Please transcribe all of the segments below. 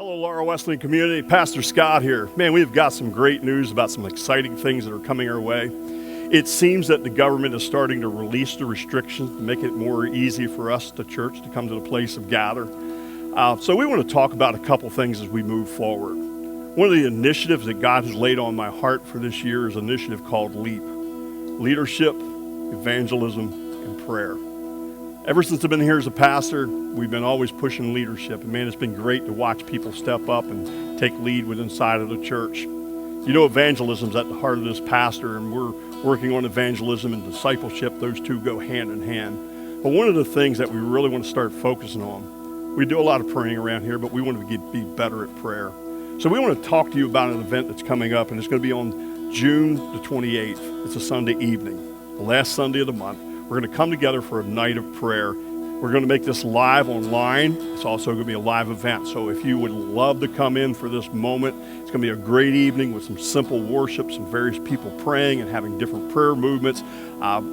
Hello, Laurel Wesleyan community. Pastor Scott here. Man, we've got some great news about some exciting things that are coming our way. It seems that the government is starting to release the restrictions to make it more easy for us, the church, to come to the place of gather. So we want to talk about a couple things as we move forward. One of the initiatives that God has laid on my heart for this year is an initiative called LEAP. Leadership, Evangelism, and Prayer. Ever since I've been here as a pastor, we've been always pushing leadership. And man, it's been great to watch people step up and take lead within inside of the church. You know, evangelism's at the heart of this pastor, and we're working on evangelism and discipleship. Those two go hand in hand. But one of the things that we really want to start focusing on, we do a lot of praying around here, but we want to be better at prayer. So we want to talk to you about an event that's coming up, and it's going to be on June the 28th. It's a Sunday evening, the last Sunday of the month. We're going to come together for a night of prayer. We're going to make this live online. It's also going to be a live event. So if you would love to come in for this moment, it's going to be a great evening with some simple worship, some various people praying and having different prayer movements.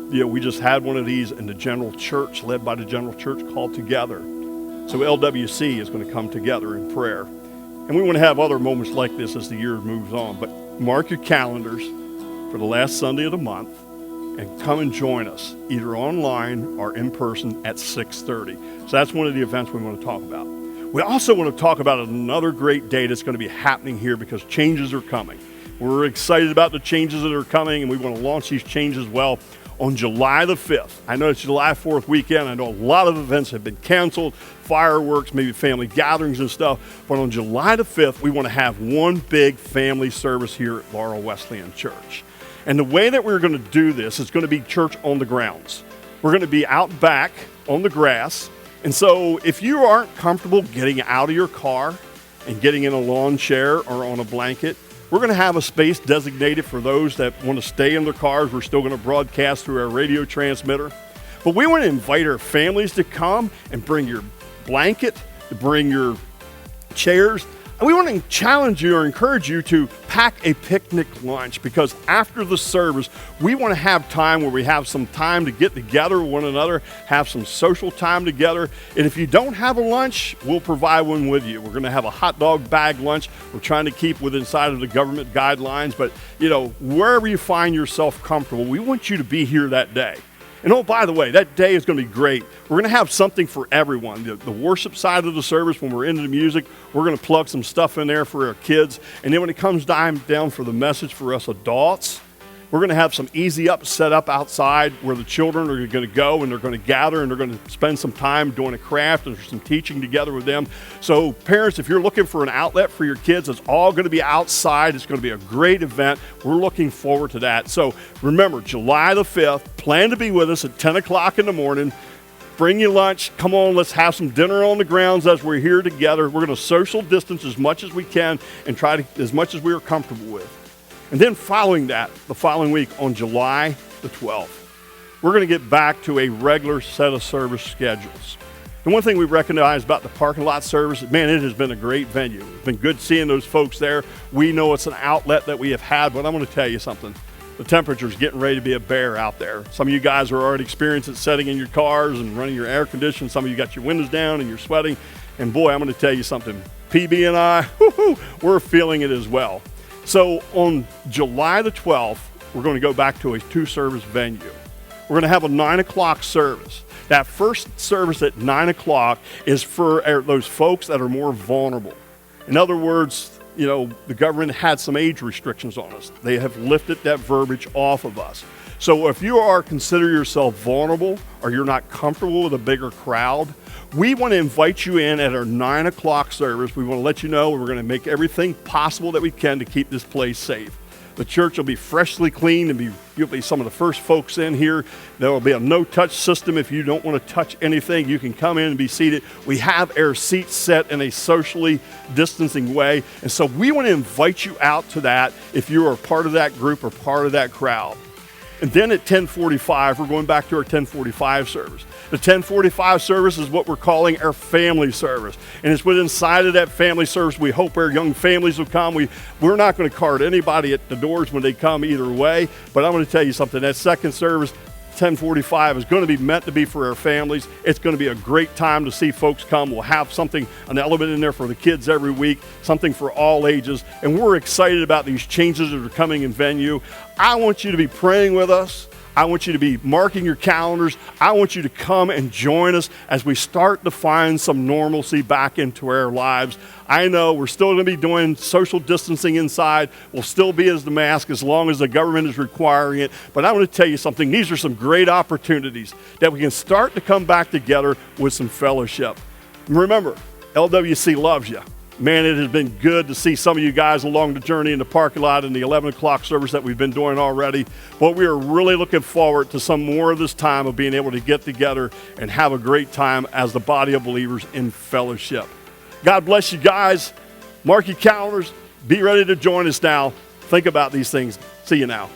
We just had one of these in the general church, led by the general church, called Together. So LWC is going to come together in prayer. And we want to have other moments like this as the year moves on. But mark your calendars for the last Sunday of the month. And come and join us, either online or in person at 6:30. So that's one of the events we want to talk about. We also want to talk about another great day that's going to be happening here because changes are coming. We're excited about the changes that are coming, and we want to launch these changes well on July the 5th. I know it's July 4th weekend. I know a lot of events have been canceled, fireworks, maybe family gatherings and stuff. But on July the 5th, we want to have one big family service here at Laurel Wesleyan Church. And the way that we're going to do this is going to be church on the grounds. We're going to be out back on the grass. And so if you aren't comfortable getting out of your car and getting in a lawn chair or on a blanket, we're going to have a space designated for those that want to stay in their cars. We're still going to broadcast through our radio transmitter. But we want to invite our families to come and bring your blanket, to bring your chairs. And we want to challenge you or encourage you to pack a picnic lunch because after the service, we want to have time where we have some time to get together with one another, have some social time together. And if you don't have a lunch, we'll provide one with you. We're going to have a hot dog bag lunch. We're trying to keep within inside of the government guidelines. But, wherever you find yourself comfortable, we want you to be here that day. And oh, by the way, that day is going to be great. We're going to have something for everyone. The worship side of the service, when we're into the music, we're going to plug some stuff in there for our kids. And then when it comes down for the message for us adults, we're going to have some easy up set up outside where the children are going to go and they're going to gather and they're going to spend some time doing a craft and some teaching together with them. So parents, if you're looking for an outlet for your kids, it's all going to be outside. It's going to be a great event. We're looking forward to that. So remember, July the 5th, plan to be with us at 10 o'clock in the morning. Bring your lunch. Come on, let's have some dinner on the grounds as we're here together. We're going to social distance as much as we can and try to as much as we are comfortable with. And then following that, the following week on July the 12th, we're going to get back to a regular set of service schedules. The one thing we recognize about the parking lot service, man, it has been a great venue. It's been good seeing those folks there. We know it's an outlet that we have had, but I'm going to tell you something. The temperature's getting ready to be a bear out there. Some of you guys are already experiencing setting in your cars and running your air conditioning. Some of you got your windows down and you're sweating. And boy, I'm going to tell you something. PB and I, we're feeling it as well. So on July the 12th, we're going to go back to a two-service venue. We're going to have a 9 o'clock service. That first service at 9 o'clock is for those folks that are more vulnerable. In other words, the government had some age restrictions on us. They have lifted that verbiage off of us. So if you consider yourself vulnerable or you're not comfortable with a bigger crowd, we want to invite you in at our 9 o'clock service. We want to let you know we're going to make everything possible that we can to keep this place safe. The church will be freshly cleaned and you'll be some of the first folks in here. There will be a no-touch system. If you don't want to touch anything, you can come in and be seated. We have our seats set in a socially distancing way. And so we want to invite you out to that if you are part of that group or part of that crowd. And then at 10:45, we're going back to our 10:45 service. The 10:45 service is what we're calling our family service. And it's within inside of that family service, we hope our young families will come. We're not going to card anybody at the doors when they come either way. But I'm going to tell you something. That second service, 1045 is going to be meant to be for our families. It's going to be a great time to see folks come. We'll have something, an element in there for the kids every week, something for all ages. And we're excited about these changes that are coming in venue. I want you to be praying with us. I want you to be marking your calendars. I want you to come and join us as we start to find some normalcy back into our lives. I know we're still going to be doing social distancing inside. We'll still be as the mask as long as the government is requiring it. But I want to tell you something. These are some great opportunities that we can start to come back together with some fellowship. Remember, LWC loves you. Man, it has been good to see some of you guys along the journey in the parking lot in the 11 o'clock service that we've been doing already. But we are really looking forward to some more of this time of being able to get together and have a great time as the body of believers in fellowship. God bless you guys. Mark your calendars. Be ready to join us now. Think about these things. See you now.